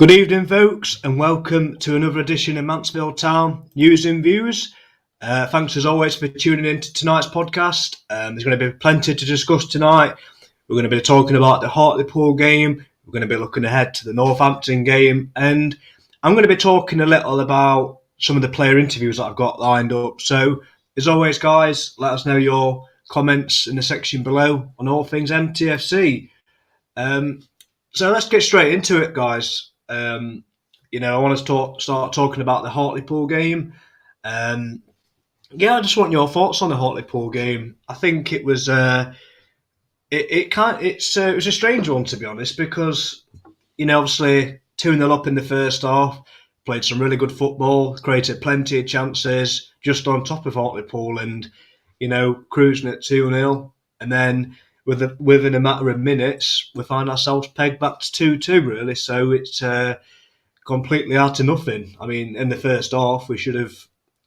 Good evening, folks, and welcome to another edition of Mansfield Town News and Views. Thanks as always for tuning in to tonight's podcast. There's going to be plenty to discuss tonight. We're going to be talking about the Hartlepool game. We're going to be looking ahead to the Northampton game, and I'm going to be talking a little about some of the player interviews that I've got lined up. So, as always, guys, let us know your comments in the section below on all things MTFC. So let's get straight into it, guys. I want to start talking about the Hartlepool game. I just want your thoughts on the Hartlepool game. I think it was it was a strange one, to be honest, because obviously 2-0 up in the first half, played some really good football, created plenty of chances, just on top of Hartlepool, and cruising at 2-0, and then within a matter of minutes, we find ourselves pegged back to 2-2, really. So it's completely out to nothing. I mean, in the first half, we should have,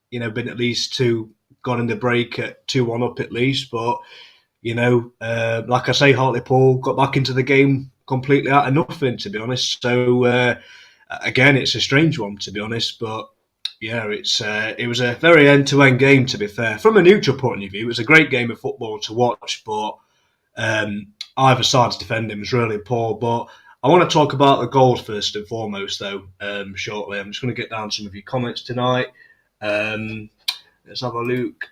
been at least gone in the break at 2-1 up at least. But, like I say, Hartlepool got back into the game completely out of nothing, to be honest. So, again, it's a strange one, to be honest. But, yeah, it was a very end-to-end game, to be fair. From a neutral point of view, it was a great game of football to watch, but either side's defending was really poor. But I want to talk about the goals first and foremost, though, shortly. I'm just going to get down some of your comments tonight. Let's have a look.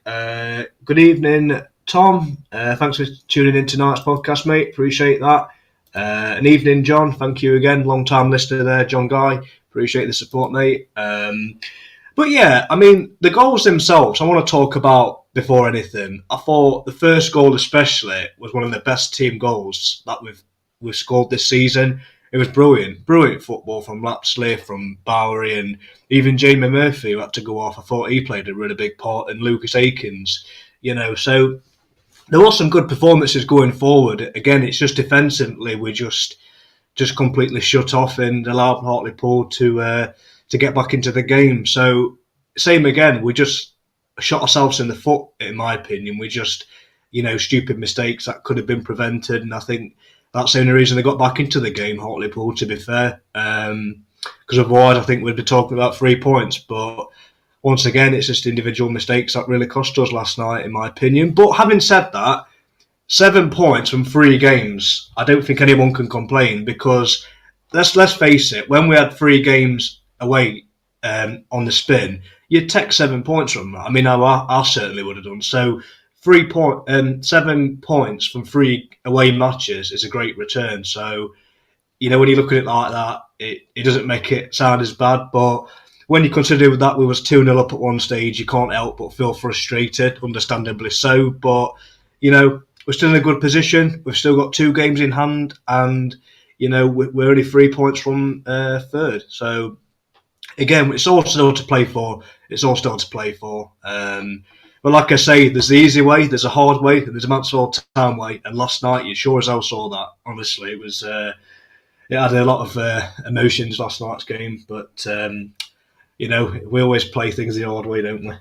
Good evening, Tom. Thanks for tuning in tonight's podcast, mate. Appreciate that. An evening, John. Thank you again. Long-time listener there, John Guy. Appreciate the support, mate. But yeah, I mean, the goals themselves, I want to talk about before anything. I thought the first goal especially was one of the best team goals that we've scored this season. It was brilliant football from Lapsley, from Bowery, and even Jamie Murphy, who had to go off. I thought he played a really big part, and Lucas Akins, So there were some good performances going forward. Again, it's just defensively we just completely shut off and allowed Hartlepool to get back into the game. So same again, we just shot ourselves in the foot, in my opinion. We just, stupid mistakes that could have been prevented, and I think that's the only reason they got back into the game, Hartlepool, to be fair. Because otherwise I think we'd be talking about 3 points. But once again, it's just individual mistakes that really cost us last night, in my opinion. But having said that, 7 points from 3 games, I don't think anyone can complain, because let's face it, when we had 3 games away on the spin, you'd take 7 points from that. I mean, I certainly would have done. So 7 points from 3 away matches is a great return. So, when you look at it like that, it doesn't make it sound as bad. But when you consider that we was 2-0 up at one stage, you can't help but feel frustrated, understandably so. But, we're still in a good position. We've still got 2 games in hand, and, we're only 3 points from third. So, again, it's all still to play for. But like I say, there's the easy way, there's a hard way, and there's a Mansfield Town way. And last night, you sure as hell saw that. Honestly, it was it had a lot of emotions, last night's game. But we always play things the hard way, don't we?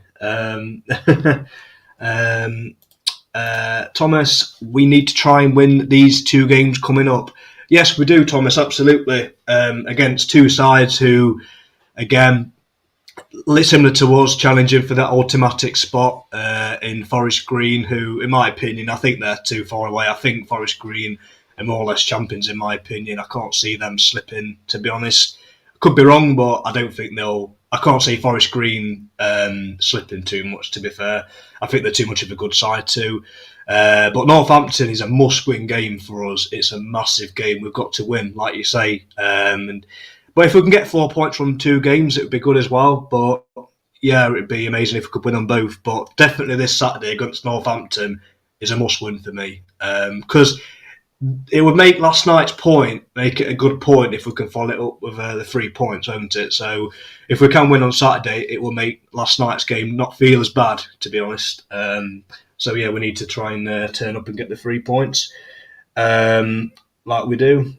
Thomas, we need to try and win these 2 games coming up. Yes, we do, Thomas. Absolutely. Against 2 sides who, again, similar to us, challenging for that automatic spot in Forest Green, who, in my opinion, I think they're too far away. I think Forest Green are more or less champions, in my opinion. I can't see them slipping, to be honest. Could be wrong, but I don't think I can't see Forest Green slipping too much, to be fair. I think they're too much of a good side too. But Northampton is a must-win game for us. It's a massive game. We've got to win, like you say. But if we can get 4 points from 2 games, it would be good as well. But yeah, it would be amazing if we could win on both. But definitely this Saturday against Northampton is a must-win for me. Because it would make last night's point, make it a good point if we can follow it up with the 3 points, won't it? So if we can win on Saturday, it will make last night's game not feel as bad, to be honest. So yeah, we need to try and turn up and get the 3 points, like we do.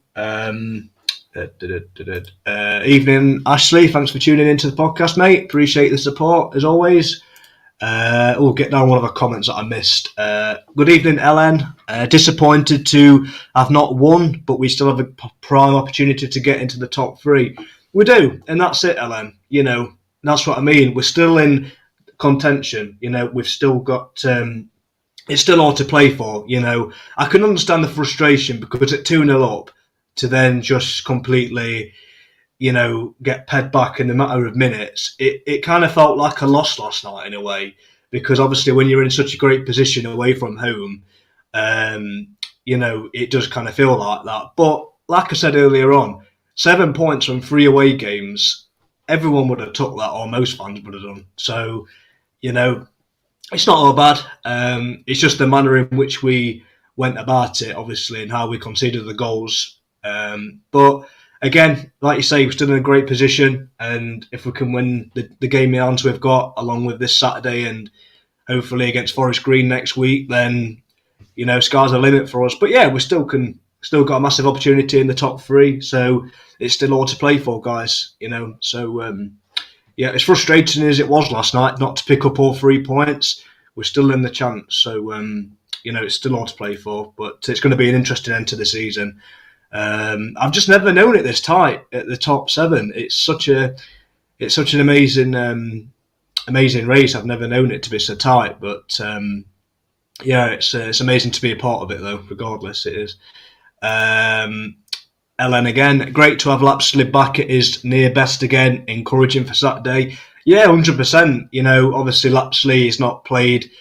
Evening, Ashley. Thanks for tuning into the podcast, mate. Appreciate the support as always. We'll get down one of the comments that I missed. Good evening, Ellen. Disappointed to have not won, but we still have a prime opportunity to get into the top 3. We do, and that's it, Ellen. That's what I mean. We're still in contention. We've still got. It's still all to play for. I can understand the frustration because at 2-0 up, to then just completely, get pegged back in a matter of minutes. It kind of felt like a loss last night in a way, because obviously when you're in such a great position away from home, it does kind of feel like that. But like I said earlier on, 7 points from 3 away games, everyone would have took that, or most fans would have done. So, it's not all bad. It's just the manner in which we went about it, obviously, and how we conceded the goals. But again, like you say, we're still in a great position, and if we can win the game in hands we've got, along with this Saturday and hopefully against Forest Green next week, then sky's the limit for us. But yeah, we still got a massive opportunity in the top 3, so it's still all to play for, guys. So yeah, as frustrating as it was last night not to pick up all 3 points, we're still in the chance. So it's still all to play for, but it's going to be an interesting end to the season. I've just never known it this tight at the top 7. It's such an amazing race. I've never known it to be so tight, but yeah, it's amazing to be a part of it though. Regardless, it is. Ellen again, great to have Lapsley back at his near best again. Encouraging for Saturday. Yeah, 100%. Obviously Lapsley has not played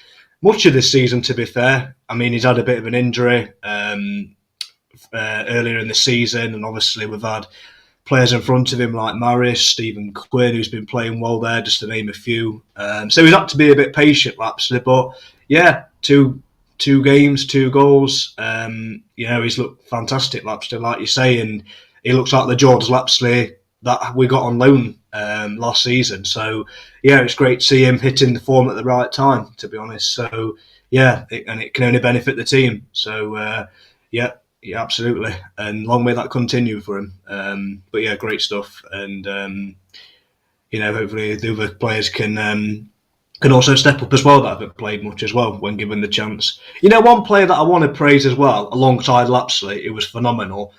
much of this season. To be fair, I mean he's had a bit of an injury. Earlier in the season, and obviously we've had players in front of him like Maris, Stephen Quinn, who's been playing well there, just to name a few. So he's had to be a bit patient, Lapsley, but yeah, two games, 2 goals. He's looked fantastic, Lapsley, like you say, and he looks like the George Lapsley that we got on loan last season. So yeah, it's great to see him hitting the form at the right time, to be honest. So yeah, it can only benefit the team. So yeah, absolutely, and long may that continue for him. But yeah, great stuff, and hopefully the other players can also step up as well that haven't played much as well when given the chance. One player that I want to praise as well, alongside Lapsley, who was phenomenal,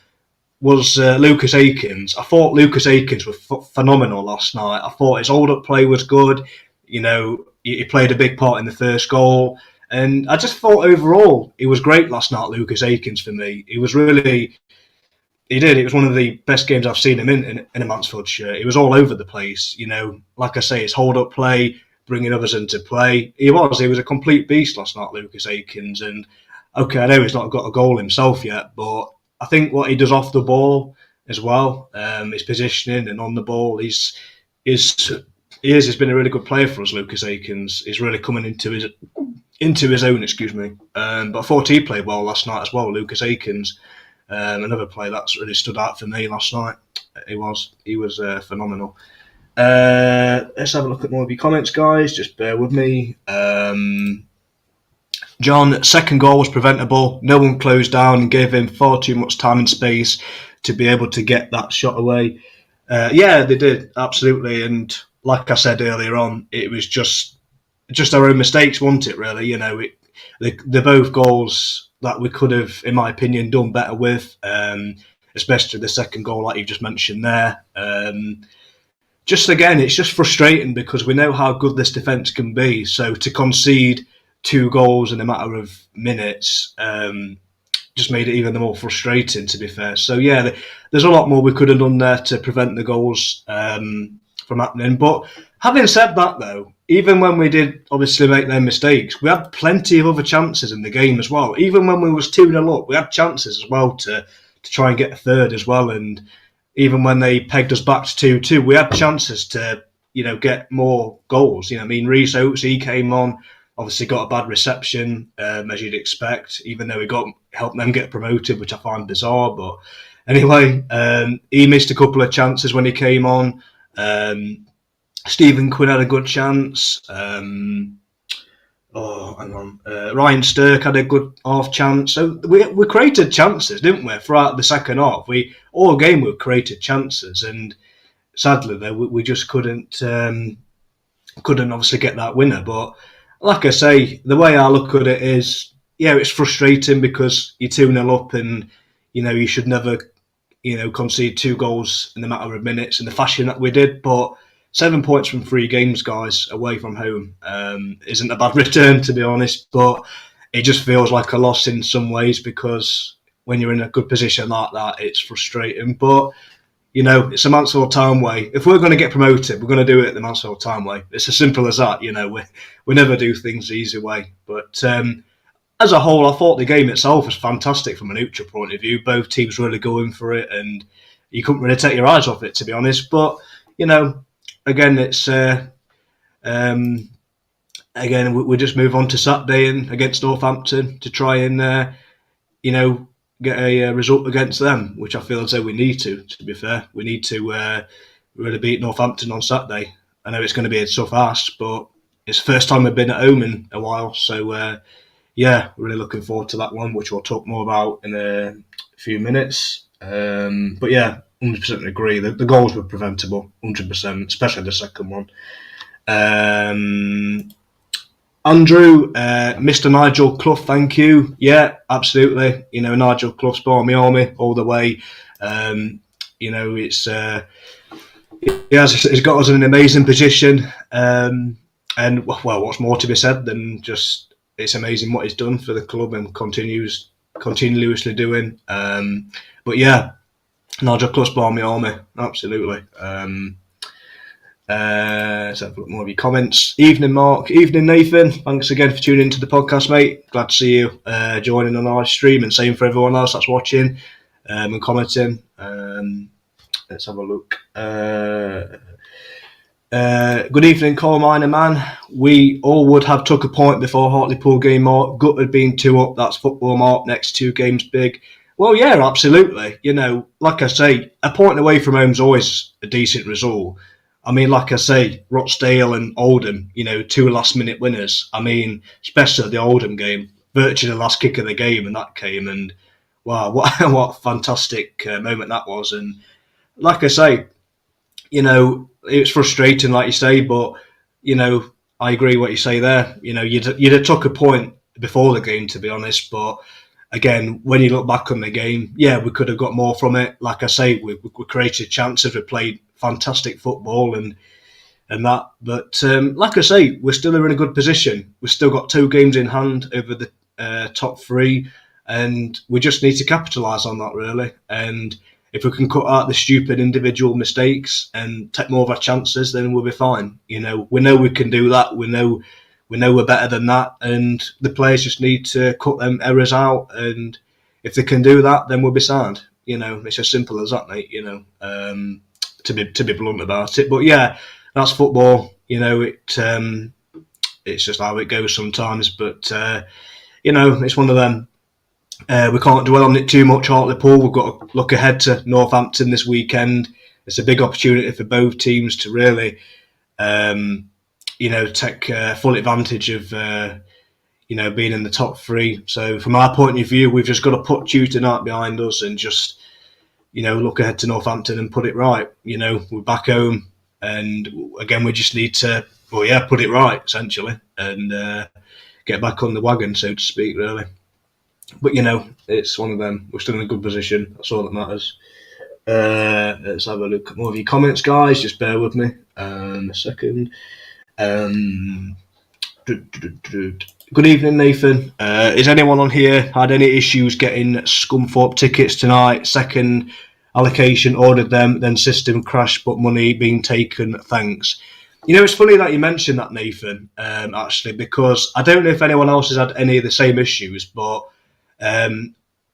was Lucas Akins. I thought Lucas Akins was phenomenal last night. I thought his hold-up play was good. He played a big part in the first goal. And I just thought overall he was great last night, Lucas Akins, for me. He was really... He did. It was one of the best games I've seen him in a Mansfield shirt. He was all over the place. Like I say, his hold-up play, bringing others into play. He was a complete beast last night, Lucas Akins. And, okay, I know he's not got a goal himself yet, but I think what he does off the ball as well, his positioning and on the ball, he's been a really good player for us, Lucas Akins. He's really coming into his own, excuse me. But I thought he played well last night as well, Lucas Akins. Another player that's really stood out for me last night. He was phenomenal. Let's have a look at more of your comments, guys. Just bear with me. John, second goal was preventable. No one closed down and gave him far too much time and space to be able to get that shot away. Yeah, they did, absolutely. And like I said earlier on, it was just our own mistakes, wasn't it, really? They're both goals that we could have, in my opinion, done better with, especially the second goal, like you just mentioned there. Just again, it's just frustrating because we know how good this defence can be. So to concede 2 goals in a matter of minutes just made it even more frustrating, to be fair. So yeah, there's a lot more we could have done there to prevent the goals from happening. But having said that, though, even when we did obviously make their mistakes, we had plenty of other chances in the game as well. Even when we was 2-0 up, we had chances as well to try and get a third as well. And even when they pegged us back to 2-2, we had chances to, get more goals. Reece Oates, he came on, obviously got a bad reception, as you'd expect, even though he helped them get promoted, which I find bizarre. But anyway, he missed a couple of chances when he came on. Stephen Quinn had a good chance. Ryan Stirk had a good half chance. So we created chances, didn't we, throughout the second half? All game we created chances, and sadly, though, we just couldn't obviously get that winner. But like I say, the way I look at it is, yeah, it's frustrating because you're 2-0 up and, you should never, concede 2 goals in a matter of minutes in the fashion that we did. But 7 points from 3 games, guys, away from home, isn't a bad return, to be honest. But it just feels like a loss in some ways because when you're in a good position like that, it's frustrating. But it's a Mansfield Town way. If we're going to get promoted, we're going to do it the Mansfield Town way. It's as simple as that. We never do things the easy way. But as a whole, I thought the game itself was fantastic from a neutral point of view. Both teams really going for it, and you couldn't really take your eyes off it, to be honest. But again, it's we just move on to Saturday and against Northampton to try and get a result against them, which I feel as though we need to. To be fair, we need to really beat Northampton on Saturday. I know it's going to be a tough ask, but it's the first time we've been at home in a while, so. Really looking forward to that one, which we'll talk more about in a few minutes. But yeah, 100% agree. The goals were preventable, 100%, especially the second one. Andrew, Mr. Nigel Clough, thank you. Yeah, absolutely. Nigel Clough's born me army all the way. It's it's got us in an amazing position. And well, what's more to be said than just it's amazing what he's done for the club and continuously doing. But yeah, Nigel Clough's born me army, absolutely. Let's have a look more of your comments. Evening, Mark. Evening, Nathan. Thanks again for tuning into the podcast, mate. Glad to see you joining on our stream, and same for everyone else that's watching and commenting. Let's have a look. Good evening, coal miner man. We all would have took a point before Hartlepool game, Mark. Gutted being 2 up. That's football, Mark. Next 2 games big. Well, yeah, absolutely. Like I say, a point away from home's always a decent result. I mean, like I say, Rochdale and Oldham, 2 last-minute winners. I mean, especially the Oldham game, virtually the last kick of the game, and that came. And wow, what a fantastic moment that was. And like I say, it's frustrating, like you say, but I agree what you say there. You'd have took a point before the game, to be honest. But again, when you look back on the game, yeah, we could have got more from it. Like I say, we created chances, we played fantastic football and that. But like I say, we're still in a good position. We've still got 2 games in hand over the top 3, and we just need to capitalise on that, really. And if we can cut out the stupid individual mistakes and take more of our chances, then we'll be fine. We know we can do that. We know we're better than that, and the players just need to cut them errors out. And if they can do that, then we'll be sound. It's as simple as that, mate. To be blunt about it. But yeah, that's football. It's just how it goes sometimes. But it's one of them. We can't dwell on it too much, Hartlepool. We've got to look ahead to Northampton this weekend. It's a big opportunity for both teams to really, take full advantage of, being in the top 3. So from our point of view, we've just got to put Tuesday night behind us and just, look ahead to Northampton and put it right. We're back home, and again, we just need to, put it right, essentially, and get back on the wagon, so to speak, really. But it's one of them. We're still in a good position. That's all that matters. Let's have a look at more of your comments, guys. Just bear with me a second. Good evening, Nathan. Is anyone on here had any issues getting Scunthorpe tickets tonight? Second allocation, ordered them, then system crashed, but money being taken. Thanks. It's funny that you mentioned that, Nathan, actually, because I don't know if anyone else has had any of the same issues, but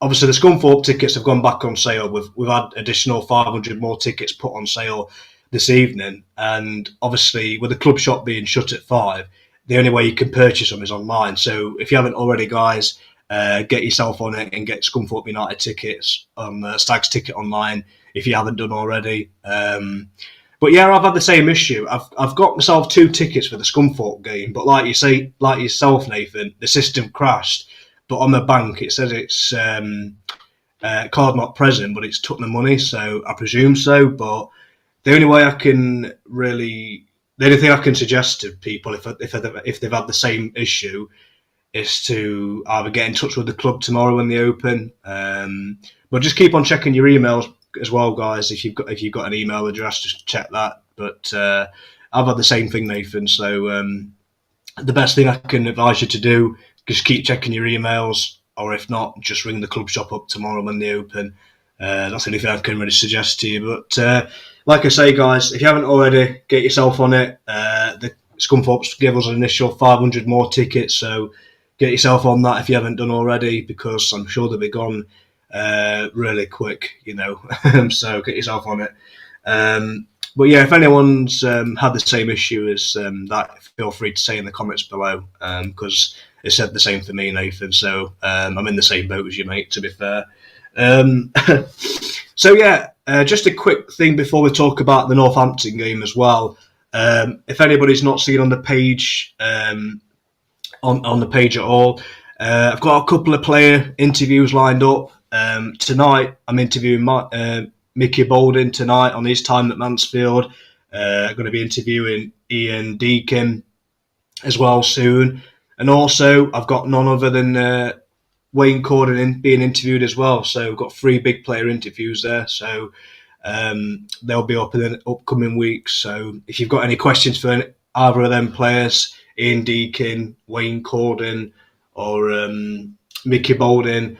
obviously the Scunthorpe tickets have gone back on sale. We've had additional 500 more tickets put on sale this evening, and obviously with the club shop being shut at 5, the only way you can purchase them is online. So if you haven't already, guys, get yourself on it and get Scunthorpe United tickets on Stags Ticket online if you haven't done already. But yeah, I've had the same issue. I've got myself 2 tickets for the Scunthorpe game, but like you say, like yourself, Nathan, the system crashed. But on the bank, it says it's card not present, but it's took the money, so I presume so. But the only way I can really the only thing I can suggest to people if they've had the same issue is to either get in touch with the club tomorrow when they open. But just keep on checking your emails as well, guys. If you've got an email address, just check that. But I've had the same thing, Nathan. So the best thing I can advise you to do, just keep checking your emails, or if not, just ring the club shop up tomorrow when they open. That's the only thing I can really suggest to you. But like I say, guys, if you haven't already, get yourself on it. The Scunthorpe give us an initial 500 more tickets, so get yourself on that if you haven't done already, because I'm sure they'll be gone really quick, so get yourself on it. But yeah, if anyone's had the same issue as that, feel free to say in the comments below, because it said the same for me, Nathan. So I'm in the same boat as you, mate, to be fair. So yeah, just a quick thing before we talk about the Northampton game as well. If anybody's not seen on the page, on the page at all, I've got a couple of player interviews lined up. Tonight, I'm interviewing Mickey Boulding tonight on his time at Mansfield. I'm going to be interviewing Ian Deakin as well soon. And also, I've got none other than Wayne Corden being interviewed as well. So, we've got 3 big player interviews there. So, they'll be up in the upcoming weeks. So, if you've got any questions for either of them players, Ian Deakin, Wayne Corden, or Mickey Boulding,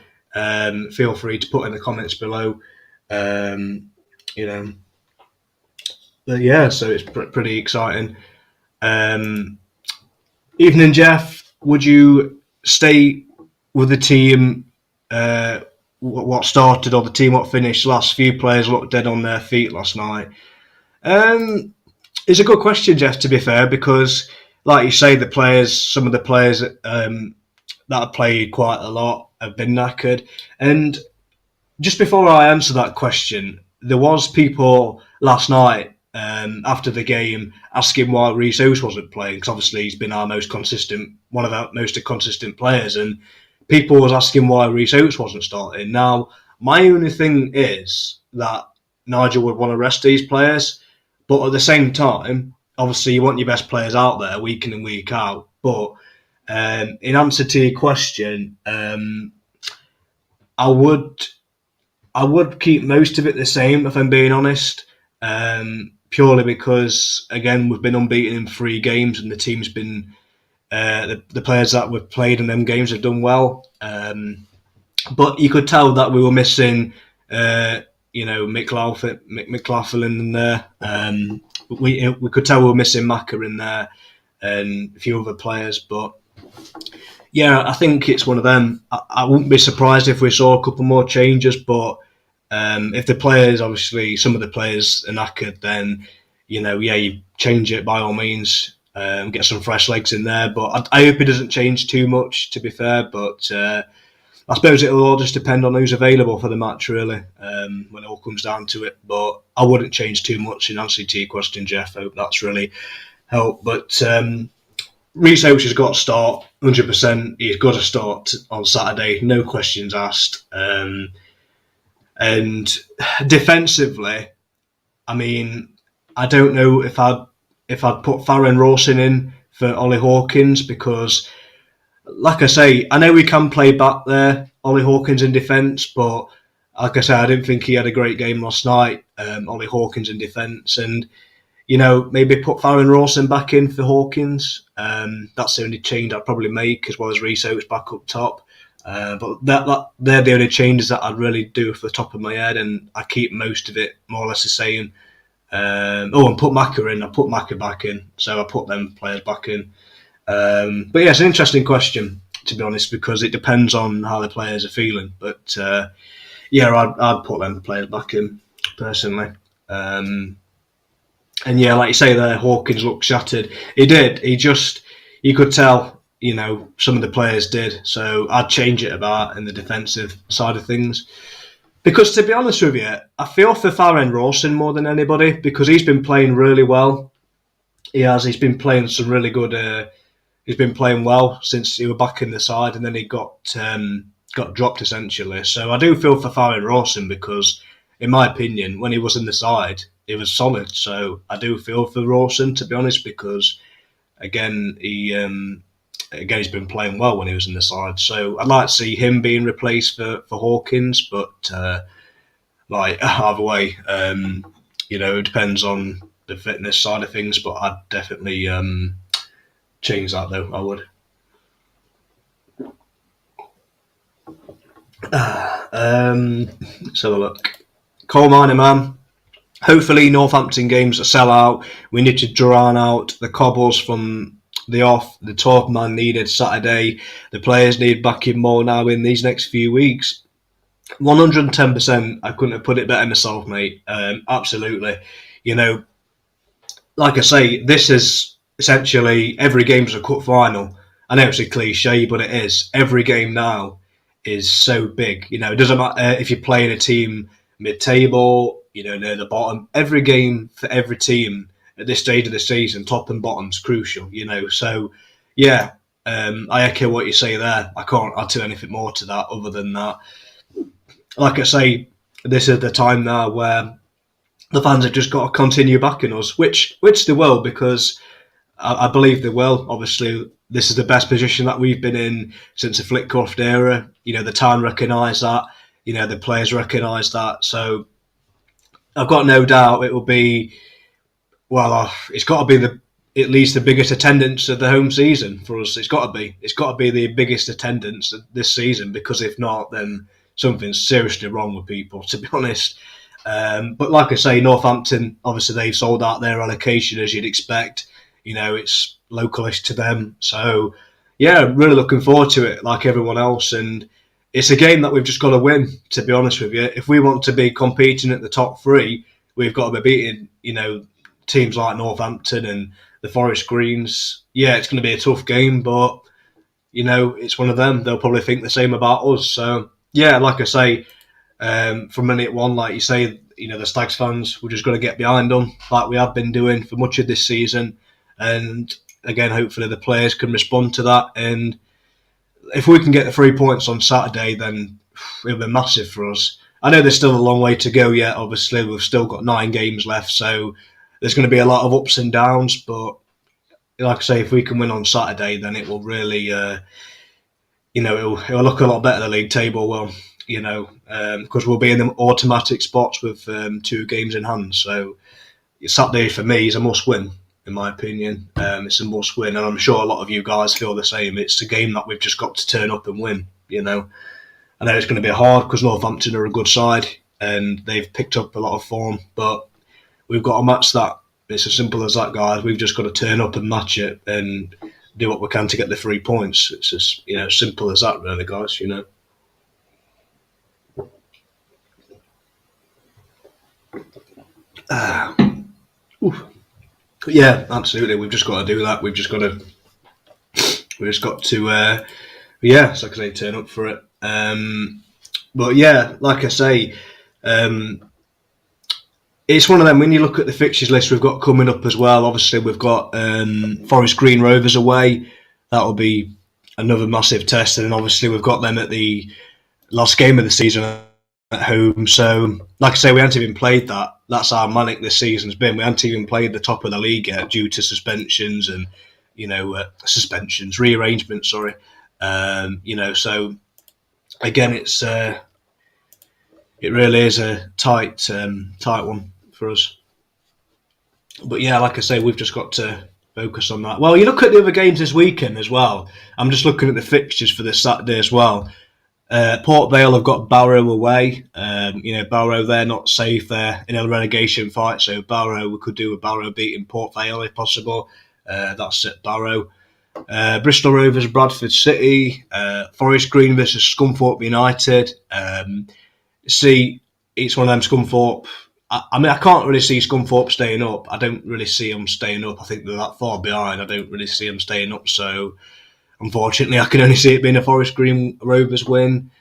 feel free to put in the comments below. But yeah, so it's pretty exciting. Evening, Jeff. Would you stay with the team? What started or the team what finished? Last few players looked dead on their feet last night. It's a good question, Jeff. To be fair, because like you say, some of the players that have played quite a lot have been knackered. And just before I answer that question, there was people last night after the game asking why Rhys Oates wasn't playing, because obviously he's been one of our most consistent players, and people was asking why Rhys Oates wasn't starting. Now, my only thing is that Nigel would want to rest these players, but at the same time, obviously you want your best players out there week in and week out. But in answer to your question, I would keep most of it the same, if I'm being honest, purely because, again, we've been unbeaten in 3 games and the team's been, the players that we've played in them games have done well. But you could tell that we were missing, McLaughlin in there. We could tell we were missing Macca in there and a few other players, but yeah, I think it's one of them. I wouldn't be surprised if we saw a couple more changes, but if the players, obviously, some of the players are knackered, then, you change it by all means, get some fresh legs in there. But I hope it doesn't change too much, to be fair. But I suppose it'll all just depend on who's available for the match, really, when it all comes down to it. But I wouldn't change too much in answer to your question, Jeff. I hope that's really helped. But Rhys Oates has got to start 100%. He's got to start on Saturday, no questions asked. And defensively, I mean, I don't know if I'd put Farren Rawson in for Ollie Hawkins, because, like I say, I know we can play back there, Ollie Hawkins in defence, but like I say, I didn't think he had a great game last night, Ollie Hawkins in defence, and maybe put Farren Rawson back in for Hawkins. That's the only change I'd probably make, as well as Rhys Oates back up top. But they're the only changes that I'd really do off the top of my head, and I keep most of it more or less the same. And put Macca in. I put Macca back in, so I put them players back in. But yeah, it's an interesting question, to be honest, because it depends on how the players are feeling. But yeah, I'd put them players back in personally. And yeah, like you say there, Hawkins looked shattered. He did. You could tell, some of the players did. So I'd change it about in the defensive side of things. Because to be honest with you, I feel for Farren Rawson more than anybody, because he's been playing really well. He has. He's been playing some really good. He's been playing well since he was back in the side, and then he got dropped essentially. So I do feel for Farren Rawson, because, in my opinion, when he was in the side, was solid. So I do feel for Rawson, to be honest, because again he's been playing well when he was in the side. So I'd like to see him being replaced for Hawkins, but like either way, it depends on the fitness side of things. But I'd definitely change that though. I would. Let's have a look. Coal mining man. Hopefully Northampton games a sellout. We need to drown out the cobbles from the off. The 12 man needed Saturday. The players need backing more now in these next few weeks. 110%. I couldn't have put it better myself, mate. Absolutely. Like I say, this is essentially every game's a cup final. I know it's a cliche, but it is. Every game now is so big. It doesn't matter if you're playing a team mid-table, near the bottom. Every game for every team at this stage of the season, top and bottom's crucial. So yeah, I echo what you say there. I can't add to anything more to that other than that. Like I say, this is the time now where the fans have just got to continue backing us, which they will, because I believe they will. Obviously, this is the best position that we've been in since the Flitcroft era. The town recognise that. The players recognise that. So I've got no doubt it will be, it's got to be at least the biggest attendance of the home season for us. It's got to be. It's got to be the biggest attendance this season, because if not, then something's seriously wrong with people, to be honest. But like I say, Northampton, obviously they've sold out their allocation, as you'd expect. It's localish to them. So, yeah, really looking forward to it, like everyone else. And it's a game that we've just got to win, to be honest with you. If we want to be competing at the top three, we've got to be beating, teams like Northampton and the Forest Greens. Yeah, it's going to be a tough game, but, it's one of them. They'll probably think the same about us. So, yeah, like I say, from minute one, like you say, the Stags fans, we're just got to get behind them like we have been doing for much of this season. And again, hopefully the players can respond to that. And if we can get the 3 points on Saturday, then it'll be massive for us. I know there's still a long way to go yet. Obviously, we've still got 9 games left, so there's going to be a lot of ups and downs. But like I say, if we can win on Saturday, then it will really, it'll look a lot better, the league table will. Because we'll be in the automatic spots with 2 games in hand. So Saturday for me is a must-win, in my opinion. It's a must-win, and I'm sure a lot of you guys feel the same. It's a game that we've just got to turn up and win. I know it's going to be hard because Northampton are a good side and they've picked up a lot of form, but we've got to match that. It's as simple as that, guys. We've just got to turn up and match it and do what we can to get the 3 points. It's as simple as that, really, guys. Yeah, absolutely. We've just got to do that. We've just got to, so I can say, turn up for it. But yeah, like I say, it's one of them. When you look at the fixtures list we've got coming up as well, obviously we've got Forest Green Rovers away. That'll be another massive test, and then obviously we've got them at the last game of the season at home. So, like I say, we haven't even played that. That's how manic this season's been. We haven't even played the top of the league yet due to suspensions and rearrangements. Sorry, So again, it really is a tight one for us. But yeah, like I say, we've just got to focus on that. Well, you look at the other games this weekend as well. I'm just looking at the fixtures for this Saturday as well. Port Vale have got Barrow away. Barrow, they're not safe. They're in a relegation fight, so we could do with Barrow beating Port Vale if possible. That's at Barrow. Bristol Rovers, Bradford City. Forest Green versus Scunthorpe United. It's one of them. Scunthorpe. I can't really see Scunthorpe staying up. I don't really see them staying up. I think they're that far behind. I don't really see them staying up, so unfortunately, I can only see it being a Forest Green Rovers win.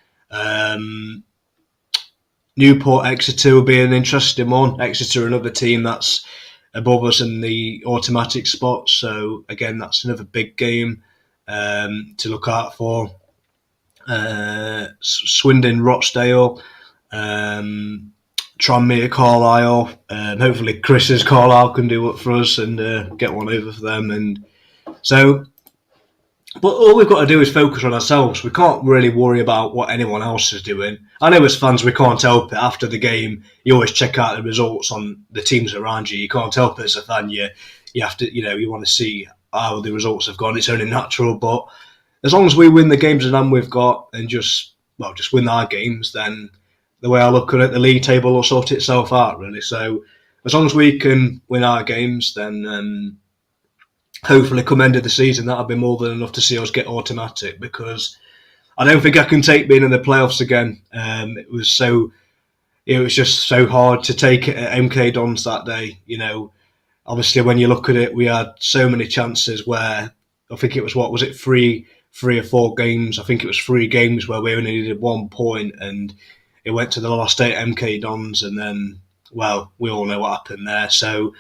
Newport Exeter will be an interesting one. Exeter, another team that's above us in the automatic spots. So again, that's another big game to look out for. Swindon Rochdale, Tranmere Tranmere, Carlisle. Hopefully Chris's Carlisle can do it for us and get one over for them. And so, but all we've got to do is focus on ourselves. We can't really worry about what anyone else is doing. I know as fans we can't help it. After the game, you always check out the results on the teams around you. You can't help it as a fan. You have to, you want to see how the results have gone. It's only natural. But as long as we win the games that we've got and just win our games, then the way I look at it, the league table will sort itself out, really. So as long as we can win our games, then hopefully come end of the season, that'll be more than enough to see us get automatic, because I don't think I can take being in the playoffs again. It was just so hard to take it at MK Dons that day. Obviously when you look at it, we had so many chances where I think it was three or four games. I think it was 3 games where we only needed 1 point, and it went to the last 8 MK Dons, and then, well, we all know what happened there. So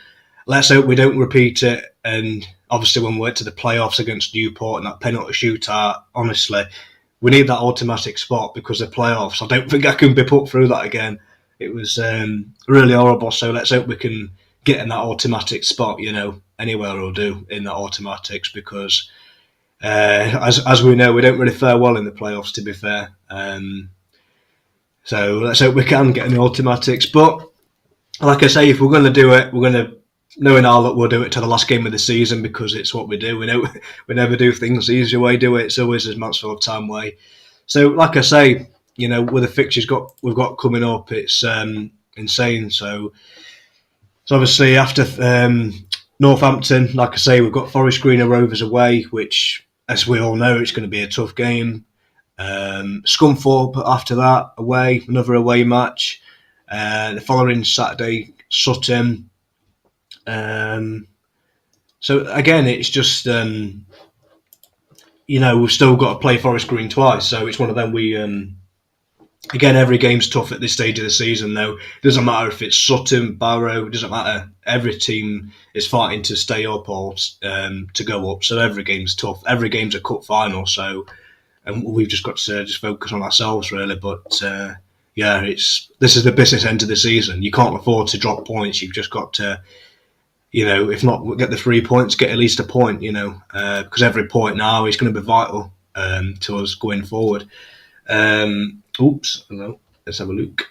let's hope we don't repeat it. And obviously when we went to the playoffs against Newport and that penalty shootout, honestly, we need that automatic spot, because the playoffs, I don't think I can be put through that again. It was really horrible. So let's hope we can get in that automatic spot, anywhere will do in that automatics, because as we know, we don't really fare well in the playoffs, to be fair. So let's hope we can get in the automatics. But like I say, if we're going to do it, we're going to, knowing our luck, we'll do it to the last game of the season, because it's what we do. We know we never do things the easy way, do it? It's always the Mansfield Town way. So like I say, with the fixtures we've got coming up, it's insane. So obviously after Northampton, like I say, we've got Forest Green and Rovers away, which, as we all know, it's going to be a tough game. Scunthorpe after that away, another away match. The following Saturday, Sutton. So again, it's just we've still got to play Forest Green twice, so it's one of them. We again, every game's tough at this stage of the season, though. It doesn't matter if it's Sutton, Barrow, it doesn't matter. Every team is fighting to stay up or to go up, so every game's tough. Every game's a cup final, so we've just got to just focus on ourselves, really. But this is the business end of the season. You can't afford to drop points. You've just got to, if not get the 3 points, get at least a point, because every point now is going to be vital to us going forward. Let's have a look.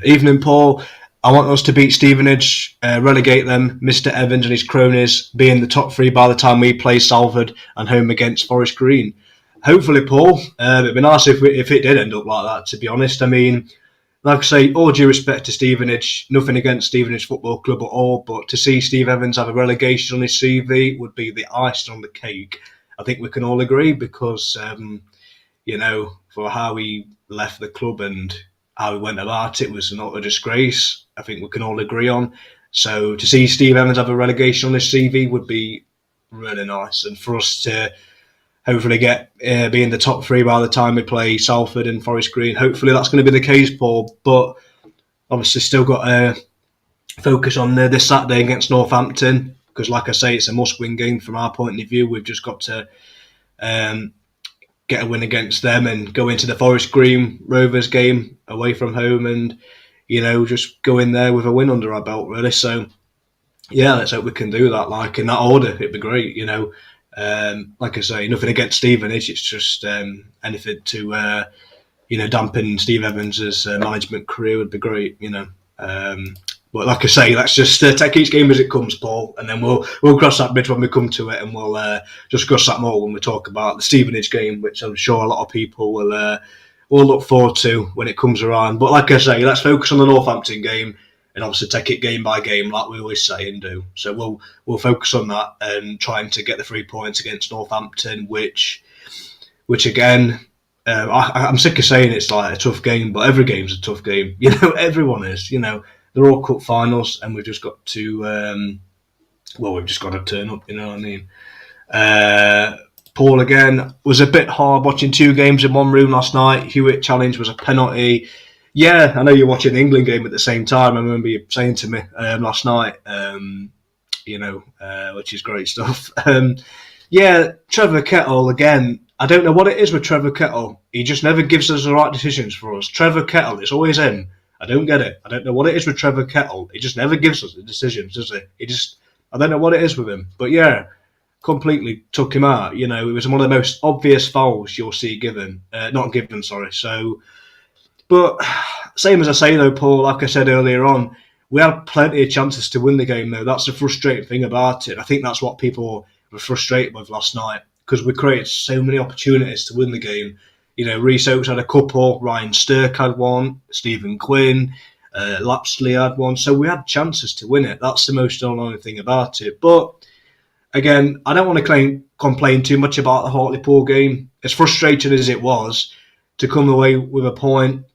Evening, Paul. I want us to beat Stevenage, relegate them, Mr. Evans and his cronies, be in the top 3 by the time we play Salford and home against Forest Green. Hopefully, Paul. It'd be nice if it did end up like that, to be honest. I mean, like I say, all due respect to Stevenage, nothing against Stevenage Football Club at all, but to see Steve Evans have a relegation on his CV would be the icing on the cake. I think we can all agree, because, for how he left the club and how he went about it was not a disgrace. I think we can all agree on. So to see Steve Evans have a relegation on his CV would be really nice, and for us to hopefully be in the top 3 by the time we play Salford and Forest Green. Hopefully that's going to be the case, Paul. But obviously still got to focus on this Saturday against Northampton, because like I say, it's a must-win game from our point of view. We've just got to get a win against them and go into the Forest Green Rovers game away from home and, just go in there with a win under our belt, really. So, yeah, let's hope we can do that, in that order. It'd be great, like I say, nothing against Stevenage. It's just anything to, dampen Steve Evans' management career would be great, But like I say, let's just take each game as it comes, Paul, and then we'll cross that bridge when we come to it, and we'll just cross that more when we talk about the Stevenage game, which I'm sure a lot of people will look forward to when it comes around. But like I say, let's focus on the Northampton game and obviously take it game by game, like we always say and do. So we'll focus on that and trying to get the 3 points against Northampton, which again, I'm sick of saying it's like a tough game, but every game's a tough game. Everyone is. They're all cup finals, and we've just got to, we've just got to turn up. You know what I mean? Paul again was a bit hard watching 2 games in one room last night. Hewitt challenge was a penalty. Yeah, I know you're watching the England game at the same time. I remember you saying to me last night, which is great stuff. Trevor Kettle, again, I don't know what it is with Trevor Kettle. He just never gives us the right decisions for us. Trevor Kettle, it's always him. I don't get it. I don't know what it is with Trevor Kettle. He just never gives us the decisions, does he? I don't know what it is with him. But yeah, completely took him out. It was one of the most obvious fouls you'll see not given, sorry. So, but same as I say though, Paul, like I said earlier on, we had plenty of chances to win the game though. That's the frustrating thing about it. I think that's what people were frustrated with last night, because we created so many opportunities to win the game. Rhys Oakes had a couple, Ryan Stirk had one, Stephen Quinn, Lapsley had one. So we had chances to win it. That's the most annoying thing about it. But again, I don't want to complain too much about the Hartlepool game. As frustrating as it was to come away with a point,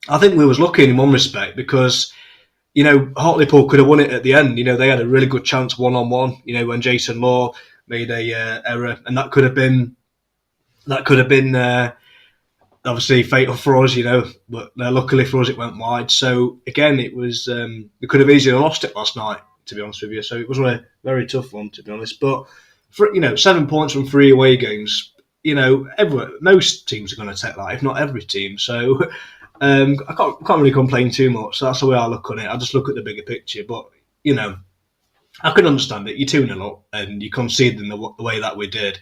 I think we was lucky in one respect, because Hartlepool could have won it at the end. They had a really good chance one-on-one, when Jason Law made a error, and that could have been obviously fatal for us, but luckily for us it went wide. So again, it was we could have easily lost it last night, to be honest with you. So it was a very tough one, to be honest. But for 7 points from 3 away games, most teams are going to take that, if not every team. So I can't really complain too much. So that's the way I look on it. I just look at the bigger picture. But I can understand it. You're 2-0 up and you concede in the way that we did.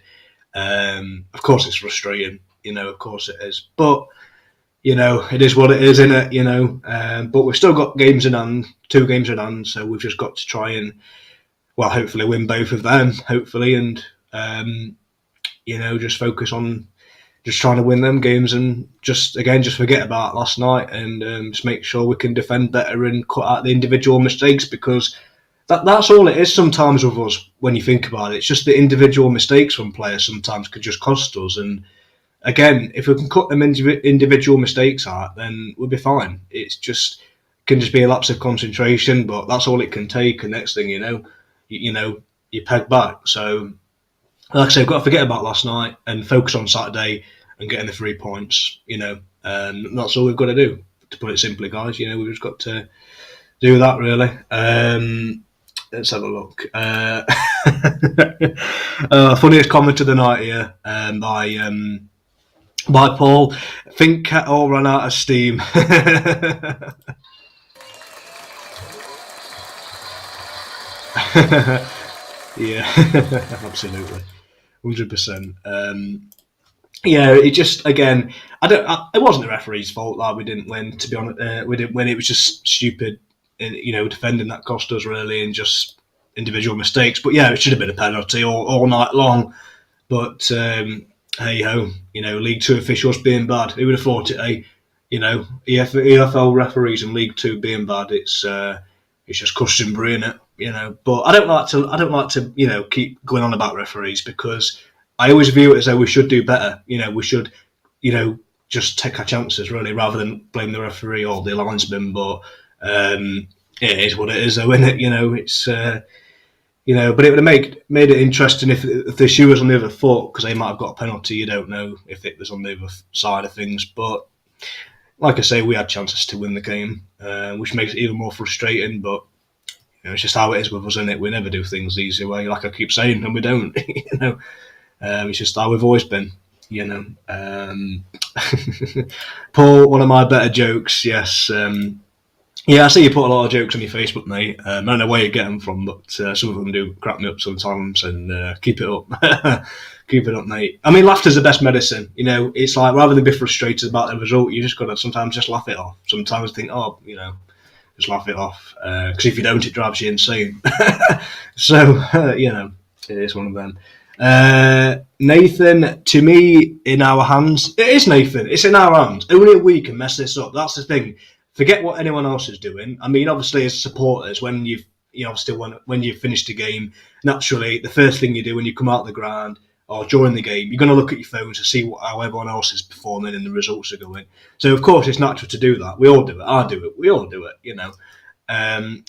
Of course, it's frustrating. Of course it is. But it is what it is, isn't it? But we've still got games in hand, 2 games in hand. So we've just got to try and, hopefully win both of them. Hopefully, and just focus on just trying to win them games, and just forget about last night, and just make sure we can defend better and cut out the individual mistakes, because that's all it is sometimes with us when you think about it. It's just the individual mistakes from players sometimes could just cost us. And again, if we can cut them individual mistakes out, then we'll be fine. It's just can just be a lapse of concentration, but that's all it can take. And next thing you peg back. So like I say, we've got to forget about last night and focus on Saturday and getting the 3 points, and that's all we've got to do, to put it simply, guys. We've just got to do that, really. Let's have a look. Funniest comment of the night here by Paul. I think Kettle ran out of steam. Yeah, absolutely. 100%. It just, again, it wasn't the referee's fault that we didn't win. To be honest, we didn't win. It was just stupid, defending that cost us really, and just individual mistakes. But yeah, it should have been a penalty all night long. But hey ho, League Two officials being bad. Who would have thought it? EFL referees in League Two being bad. It's just customary, innit? But I don't like to keep going on about referees, because I always view it as though we should do better. We should, just take our chances really, rather than blame the referee or the linesman. But it is what it is, though, isn't it? It's but it would have made it interesting if the shoe was on the other foot, because they might have got a penalty. You don't know if it was on the other side of things. But like I say, we had chances to win the game, which makes it even more frustrating. But it's just how it is with us, isn't it? We never do things the easy way, like I keep saying, and we don't. It's just how we've always been. Paul, one of my better jokes, yes. I see you put a lot of jokes on your Facebook, mate. I don't know where you get them from, but some of them do crack me up sometimes, and keep it up. Keep it up, mate. I mean, laughter's the best medicine. It's like, rather than be frustrated about the result, you just got to sometimes just laugh it off. Sometimes think, just laugh it off. Because if you don't, it drives you insane. So, it is one of them. Nathan, to me, in our hands. It is, Nathan. It's in our hands. Only we can mess this up. That's the thing. Forget what anyone else is doing. I mean, obviously, as supporters, when you've finished a game, naturally, the first thing you do when you come out of the ground or during the game, you're going to look at your phones to see how everyone else is performing and the results are going. So, of course, it's natural to do that. We all do it. I do it. We all do it.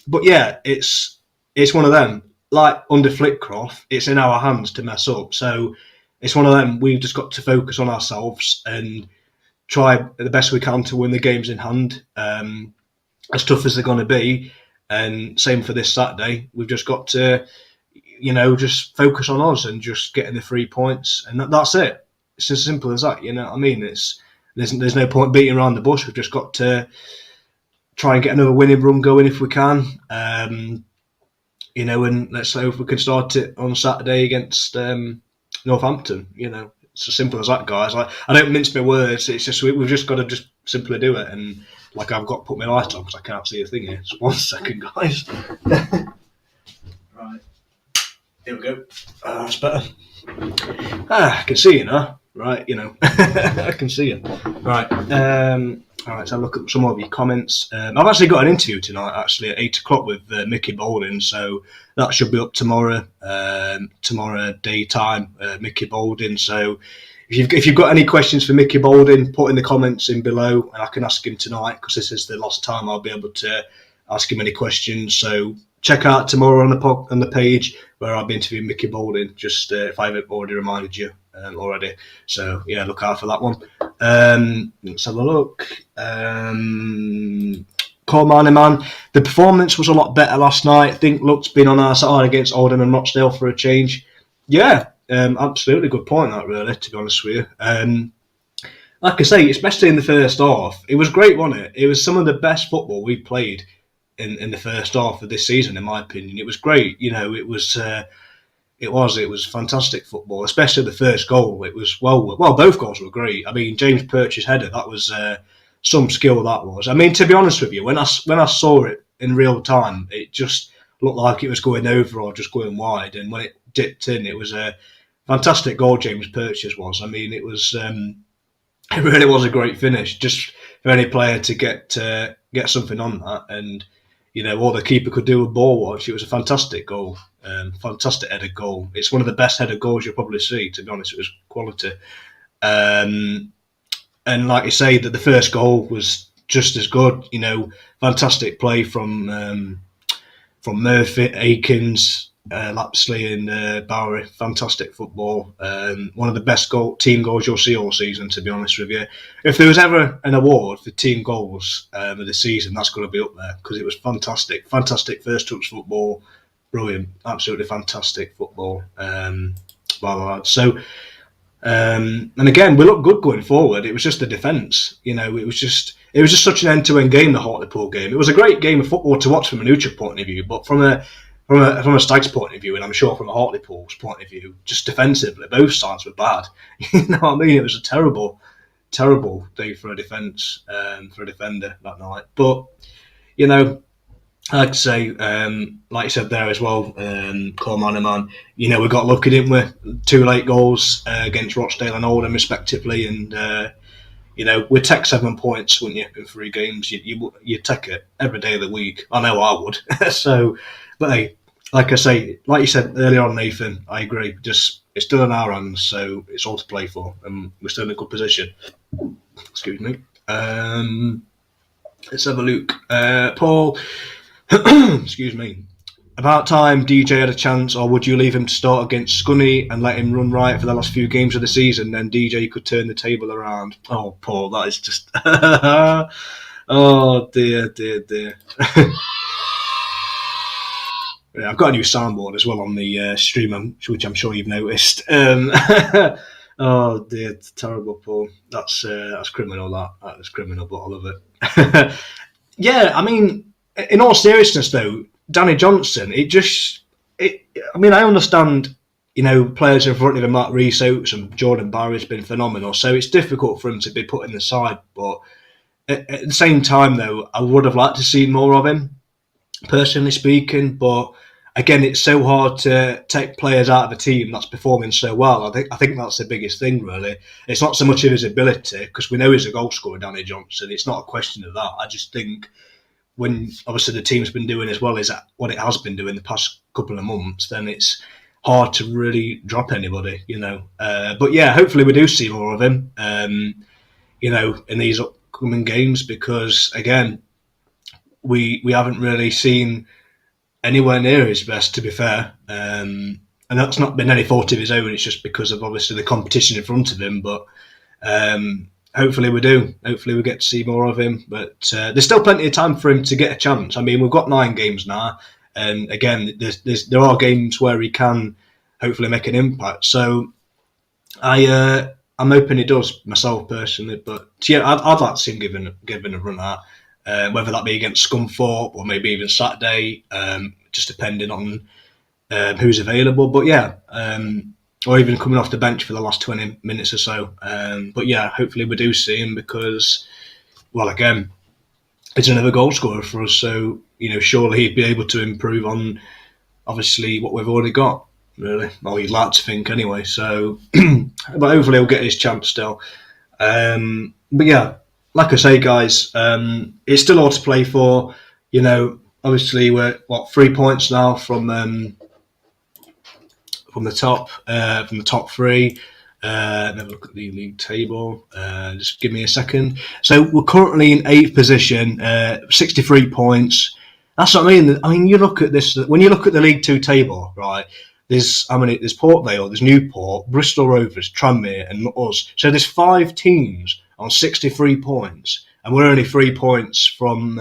But yeah, it's one of them. Like under Flitcroft, it's in our hands to mess up. So it's one of them. We've just got to focus on ourselves and try the best we can to win the games in hand, as tough as they're going to be. And same for this Saturday. We've just got to, just focus on us and just getting the 3 points, and that's it. It's as simple as that. You know what I mean? There's no point beating around the bush. We've just got to try and get another winning run going if we can. And let's hope we can start it on Saturday against Northampton. It's as simple as that, guys. I don't mince my words. It's just we've just got to just simply do it. And I've got to put my light on because I can't see a thing here. Just 1 second, guys. Right, here we go. That's better. I can see you now. Right, I can see you. Right. All right, so I'll look at some of your comments. I've actually got an interview tonight, actually, at 8 o'clock with Mickey Balding, so that should be up tomorrow daytime, Mickey Balding. So if you've got any questions for Mickey Balding, put in the comments in below, and I can ask him tonight, because this is the last time I'll be able to ask him any questions. So check out tomorrow on the page where I'll be interviewing Mickey Balding, just if I haven't already reminded you already. So yeah, look out for that one. Let's have a look. Cormani man, the performance was a lot better last night. I think luck's been on our side against Oldham and Rochdale for a change. Yeah, absolutely good point that, really, to be honest with you. Like I say, especially in the first half, it was great, wasn't it? It was some of the best football we played in the first half of this season, in my opinion. It was great. It was fantastic football, especially the first goal. It was both goals were great. I mean, James Perch's header, that was some skill, that was. I mean, to be honest with you, when I saw it in real time, it just looked like it was going over or just going wide. And when it dipped in, it was a fantastic goal, James Perch's was. I mean, it really was a great finish, just for any player to get something on that. And all the keeper could do with ball watch. It was a fantastic goal. Fantastic headed goal. It's one of the best headed goals you'll probably see, to be honest. It was quality. And like you say, that the first goal was just as good. Fantastic play from Murphy, Akins, Lapsley and Bowery. Fantastic football. One of the best team goals you'll see all season, to be honest with you. If there was ever an award for team goals of the season, that's going to be up there, because it was fantastic. Fantastic first touch football. Brilliant. Absolutely fantastic football by the lads. So, and again, we looked good going forward. It was just the defence. It was just such an end-to-end game, the Hartlepool game. It was a great game of football to watch from an Ucha point of view, but from a Stags point of view, and I'm sure from a Hartlepool's point of view, just defensively, both sides were bad. You know what I mean? It was a terrible, terrible day for a defence, for a defender that night. But, I'd say, like you said there as well, Cormani man, we got lucky, didn't we? 2 late goals against Rochdale and Oldham, respectively, and we'd take 7 points, wouldn't you, in 3 games? You'd take it every day of the week. I know I would. So, but hey, like I say, like you said earlier on, Nathan, I agree. Just it's still in our hands, so it's all to play for, and we're still in a good position. Excuse me. Let's have a look. Paul. Excuse me. About time DJ had a chance, or would you leave him to start against Scunny and let him run riot for the last few games of the season? Then DJ could turn the table around. Oh, Paul, that is just. Oh dear. Yeah, I've got a new soundboard as well on the stream, which I'm sure you've noticed. Oh dear, it's terrible, Paul. That's criminal. That is criminal, but I love it. Yeah, I mean, in all seriousness, though, Danny Johnson, I understand, players in front of him like Rhys Oates and Jordan Barry's been phenomenal, so it's difficult for him to be put in the side. But at the same time, though, I would have liked to see more of him, personally speaking. But again, it's so hard to take players out of a team that's performing so well. I think that's the biggest thing, really. It's not so much of his ability, because we know he's a goal scorer, Danny Johnson. It's not a question of that. I just think, when obviously the team's been doing as well as what it has been doing the past couple of months, then it's hard to really drop anybody, But yeah, hopefully we do see more of him, in these upcoming games, because again, we haven't really seen anywhere near his best, to be fair. And that's not been any fault of his own. It's just because of obviously the competition in front of him. But hopefully we do. Hopefully we get to see more of him. But there's still plenty of time for him to get a chance. I mean, we've got 9 games now. And again, there are games where he can hopefully make an impact. So I'm hoping he does, myself personally. But yeah, I'd like to see him given a run at. whether that be against Scunthorpe or maybe even Saturday, just depending on who's available. But yeah, or even coming off the bench for the last 20 minutes or so. But yeah, hopefully we do see him because, well, again, it's another goal scorer for us. So, surely he'd be able to improve on, obviously, what we've already got, really. Well, you'd like to think anyway. So, but hopefully he'll get his chance still. But yeah, like I say, guys, it's still all to play for. Obviously we're 3 points now from the top three. Never look at the league table. Just give me a second. So we're currently in 8th position, 63 points. That's what I mean. You look at this when you look at the League Two table, right? There's Port Vale, there's Newport, Bristol Rovers, Tranmere, and us. So there's 5 teams on 63 points, and we're only 3 points from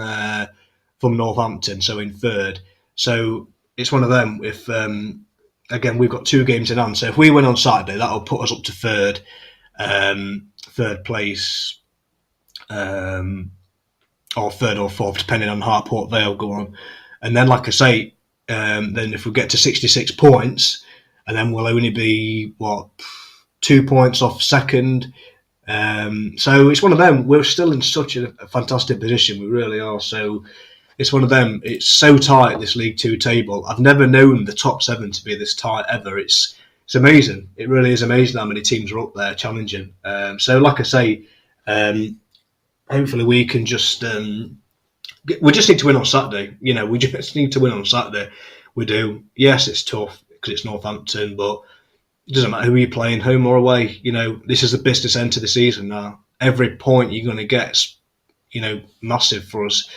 Northampton, so in 3rd. So it's one of them. If again, we've got 2 games in hand. So if we win on Saturday, that'll put us up to 3rd place, or 3rd or 4th, depending on how Port Vale go on. And then, like I say, then if we get to 66 points, and then we'll only be 2 points off 2nd. So it's one of them. We're still in such a fantastic position. We really are. So it's one of them. It's so tight, this League Two table. I've never known the top 7 to be this tight ever. It's amazing. It really is amazing how many teams are up there challenging. So like I say, hopefully we can just we just need to win on Saturday. We just need to win on Saturday. We do. Yes, it's tough because it's Northampton, but it doesn't matter who you're playing, home or away. This is the business end to the season now. Every point you're going to get is, massive for us.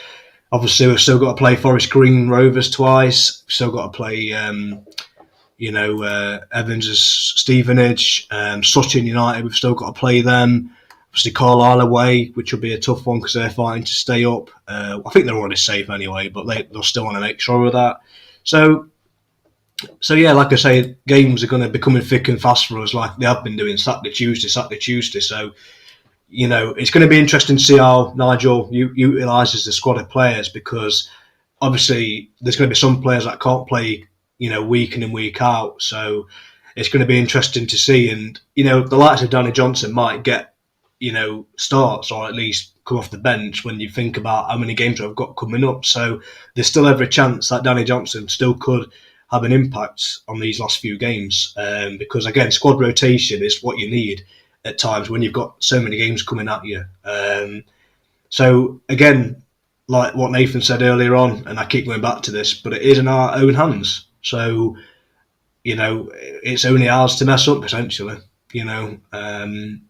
Obviously, we've still got to play Forest Green Rovers twice. We've still got to play, Evans' Stevenage, Sutton United. We've still got to play them. Obviously, Carlisle away, which will be a tough one because they're fighting to stay up. I think they're already safe anyway, but they'll still want to make sure of that. So yeah, like I say, games are going to be coming thick and fast for us, like they have been doing Saturday, Tuesday. So, it's going to be interesting to see how Nigel utilises the squad of players, because obviously there's going to be some players that can't play, week in and week out. So it's going to be interesting to see. And, the likes of Danny Johnson might get, starts, or at least come off the bench when you think about how many games we've got coming up. So there's still every chance that Danny Johnson still could have an impact on these last few games, because again, squad rotation is what you need at times when you've got so many games coming at you. So again, like what Nathan said earlier on, and I keep going back to this, but it is in our own hands. So, it's only ours to mess up potentially. 9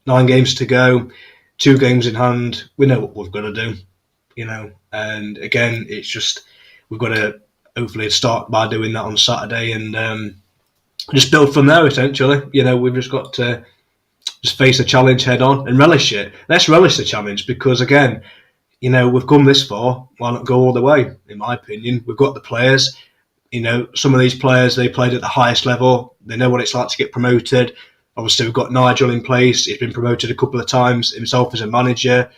games to go, 2 games in hand. We know what we've got to do. And again, it's just we've got to hopefully start by doing that on Saturday and just build from there. Essentially, we've just got to just face the challenge head on and relish it. Let's relish the challenge because again, we've come this far. Why not go all the way? In my opinion, we've got the players. Some of these players, they played at the highest level. They know what it's like to get promoted. Obviously, we've got Nigel in place. He's been promoted a couple of times himself as a manager.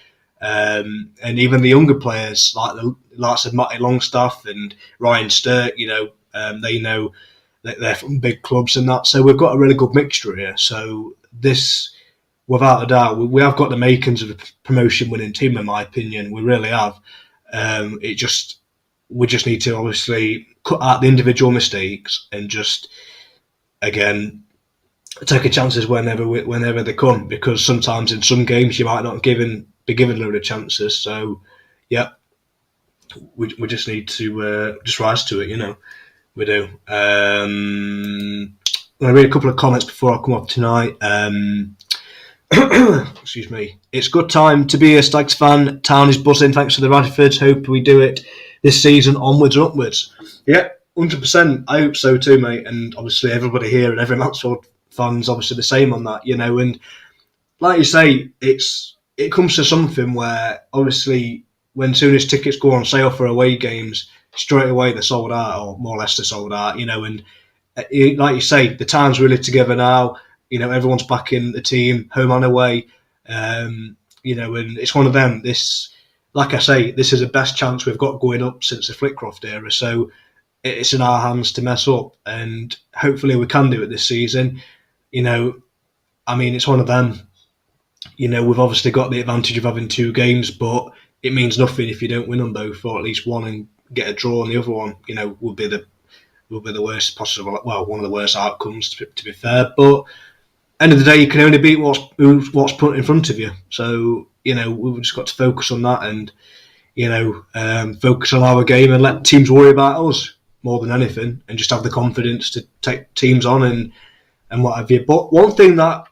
And even the younger players, like the likes of Matty Longstaff and Ryan Sturck, they know that they're from big clubs and that. So we've got a really good mixture here. So this, without a doubt, we have got the makings of a promotion-winning team, in my opinion. We really have. We just need to obviously cut out the individual mistakes and just, again, take a chances whenever they come, because sometimes in some games you might not be given a load of chances. So, yeah, we just need to just rise to it, we do. I'm going to read a couple of comments before I come up tonight. Excuse me. It's good time to be a Stags fan. Town is buzzing thanks to the Radfords. Hope we do it this season, onwards and upwards. Yeah, 100%. I hope so too, mate. And obviously everybody here and every Mansfield fan's obviously the same on that, and like you say, it comes to something where obviously when soon as tickets go on sale for away games, straight away they're sold out, or more or less they're sold out, and like you say, the town's really together now, everyone's back in the team, home and away, and it's one of them, this like I say, this is the best chance we've got going up since the Flitcroft era. So it's in our hands to mess up, and hopefully we can do it this season. I mean, it's one of them. We've obviously got the advantage of having 2 games, but it means nothing if you don't win them both, or at least one, and get a draw on the other one. Would be the worst possible. Well, one of the worst outcomes, to be fair. But end of the day, you can only beat what's put in front of you. So we've just got to focus on that, and focus on our game, and let teams worry about us more than anything, and just have the confidence to take teams on and what have you. But one thing that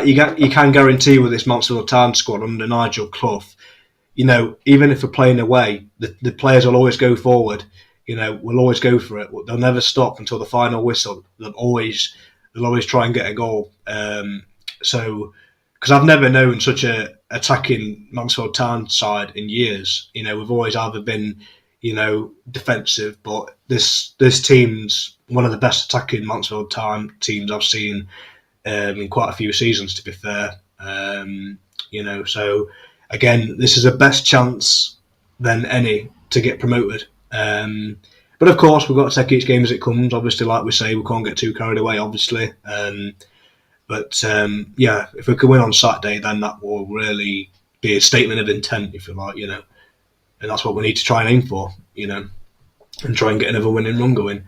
you can guarantee with this Mansfield Town squad under Nigel Clough, even if we're playing away, the players will always go forward. We'll always go for it. They'll never stop until the final whistle. They'll always try and get a goal. Because I've never known such a attacking Mansfield Town side in years. We've always either been, defensive, but this team's one of the best attacking Mansfield Town teams I've seen in quite a few seasons, to be fair. So again, this is the best chance than any to get promoted. But of course, we've got to take each game as it comes. Obviously, like we say, we can't get too carried away, obviously. But if we can win on Saturday, then that will really be a statement of intent, if you like, and that's what we need to try and aim for, and try and get another winning run going.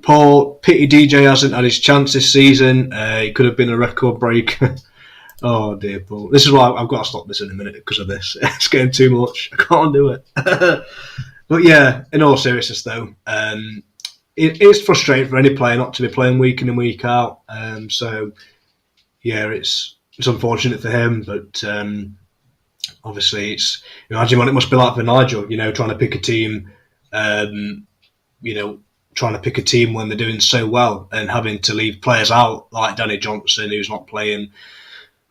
Paul, pity DJ hasn't had his chance this season. He could have been a record break. Oh dear, Paul. This is why I've got to stop this in a minute because of this. It's getting too much. I can't do it. But yeah, in all seriousness though, it is frustrating for any player not to be playing week in and week out. So yeah, it's unfortunate for him, but obviously it's, imagine what it must be like for Nigel, trying to pick a team, trying to pick a team when they're doing so well and having to leave players out like Danny Johnson, who's not playing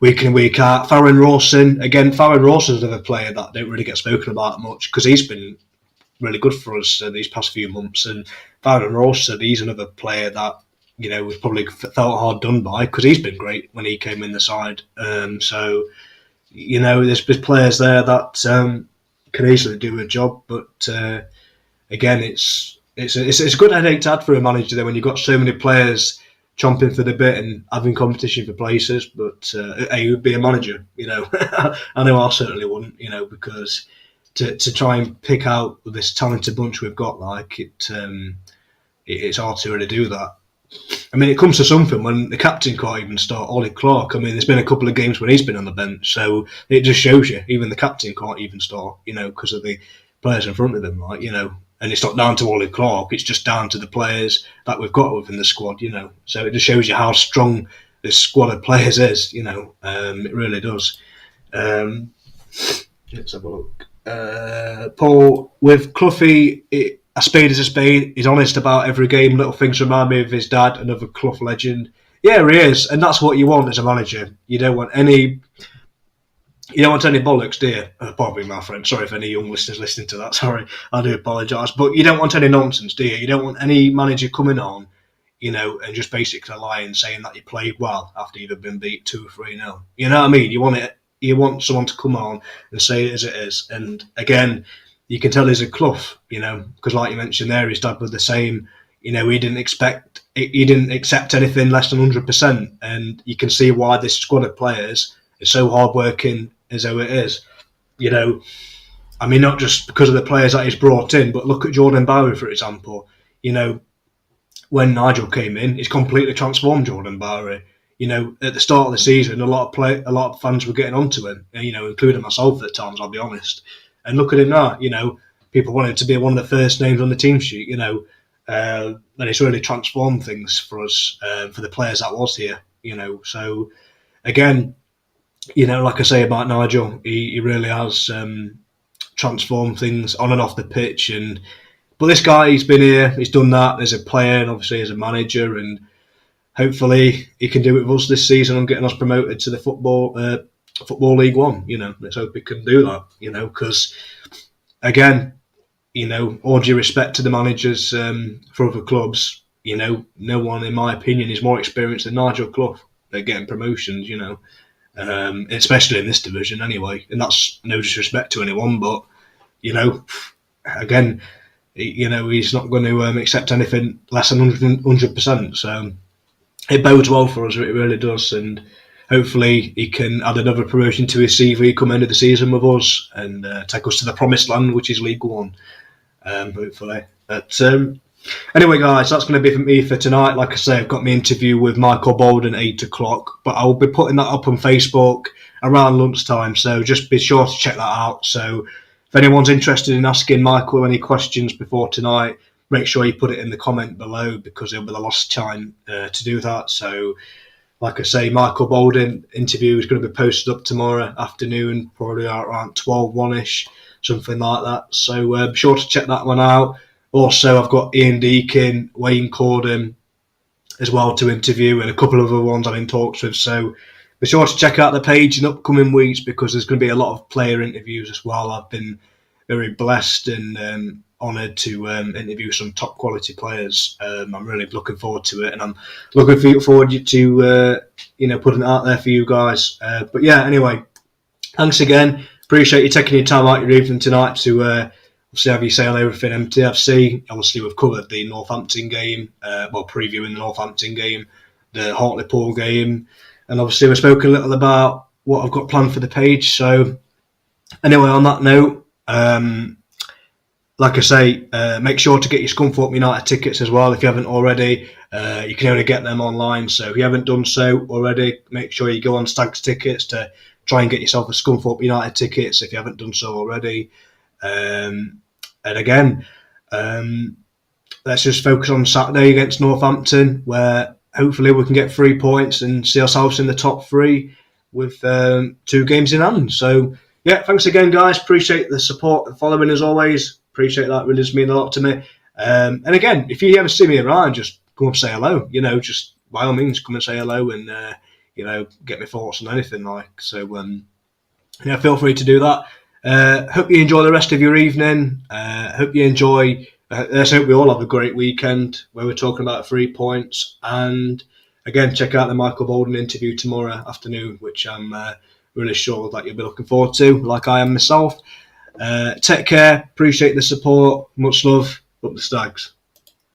week in, week out. Farron Rawson, Rawson's another player that don't really get spoken about much because he's been really good for us these past few months. And Farron Rawson, he's another player that, was probably felt hard done by because he's been great when he came in the side. So, there's players there that can easily do a job. But again, it's a good headache to have for a manager there when you've got so many players chomping for the bit and having competition for places, but he would be a manager, I know I certainly wouldn't, because to try and pick out this talented bunch we've got, it's hard to really do that. I mean, it comes to something when the captain can't even start. Ollie Clark, I mean, there's been a couple of games when he's been on the bench, so it just shows you, even the captain can't even start, because of the players in front of him, and it's not down to Ollie Clark, it's just down to the players that we've got within the squad, So it just shows you how strong this squad of players is, it really does. Let's have a look. Paul, with Cloughie, a spade is a spade. He's honest about every game. Little things remind me of his dad, another Clough legend. Yeah, he is, and that's what you want as a manager. You don't want any bollocks, do you? Pardon me, my friend. Sorry if any young listeners listening to that. Sorry, I do apologise. But you don't want any nonsense, do you? You don't want any manager coming on, and just basically lying, saying that you played well after you've been beat 2 or 3-0. You know what I mean? You want someone to come on and say it as it is. And again, you can tell he's a Clough, because like you mentioned there, his dad was the same. He didn't accept anything less than 100%, and you can see why this squad of players is so hard-working as though it is. I mean, not just because of the players that he's brought in, but look at Jordan Bowery, for example. When Nigel came in, he's completely transformed Jordan Bowery. At the start of the season, a lot of fans were getting onto him, including myself at times, I'll be honest. And look at him now, people wanted to be one of the first names on the team sheet, and it's really transformed things for us, for the players that was here, So, again, like I say about Nigel, he really has transformed things on and off the pitch. But this guy, he's been here, he's done that as a player and obviously as a manager, and hopefully he can do it with us this season and getting us promoted to the Football League One. Let's hope he can do that. Because again, all due respect to the managers for other clubs, no one, in my opinion, is more experienced than Nigel Clough. They're getting promotions, especially in this division anyway. And that's no disrespect to anyone, but again, he's not going to accept anything less than 100%. So it bodes well for us, it really does, and hopefully he can add another promotion to his CV come end of the season with us and take us to the promised land, which is League One, hopefully. But anyway, guys, that's going to be for me for tonight. Like I say, I've got my interview with Michael Bolden at 8 o'clock, but I will be putting that up on Facebook around lunchtime, so just be sure to check that out. So if anyone's interested in asking Michael any questions before tonight, make sure you put it in the comment below, because it'll be the last time to do that. So like I say, Michael Bolden interview is going to be posted up tomorrow afternoon, probably around 12:01ish, something like that. So be sure to check that one out. Also, I've got Ian Deakin, Wayne Corden as well to interview, and a couple of other ones I'm in talks with. So be sure to check out the page in upcoming weeks, because there's going to be a lot of player interviews as well. I've been very blessed and honoured to interview some top quality players. I'm really looking forward to it, and I'm looking forward to putting it out there for you guys. But yeah, anyway, thanks again. Appreciate you taking your time out your evening tonight to obviously have you say on everything MTFC. Obviously, we've covered the Northampton game, previewing the Northampton game, the Hartlepool game, and obviously we spoke a little about what I've got planned for the page. So anyway, on that note, like I say, make sure to get your Scunthorpe United tickets as well if you haven't already. You can only get them online, so if you haven't done so already, make sure you go on Stags Tickets to try and get yourself a Scunthorpe United tickets if you haven't done so already. And again, let's just focus on Saturday against Northampton, where hopefully we can get 3 points and see ourselves in the top 3 with 2 games in hand. So yeah, thanks again, guys. Appreciate the support and following as always. Appreciate that. Really does mean a lot to me. And again, if you ever see me around, just come up and say hello. Just by all means, come and say hello and get my thoughts on anything like. So feel free to do that. Hope you enjoy the rest of your evening. Hope you enjoy. Let's hope we all have a great weekend where we're talking about 3 points. And again, check out the Michael Bolden interview tomorrow afternoon, which I'm really sure that you'll be looking forward to, like I am myself. Take care. Appreciate the support. Much love. Up the Stags.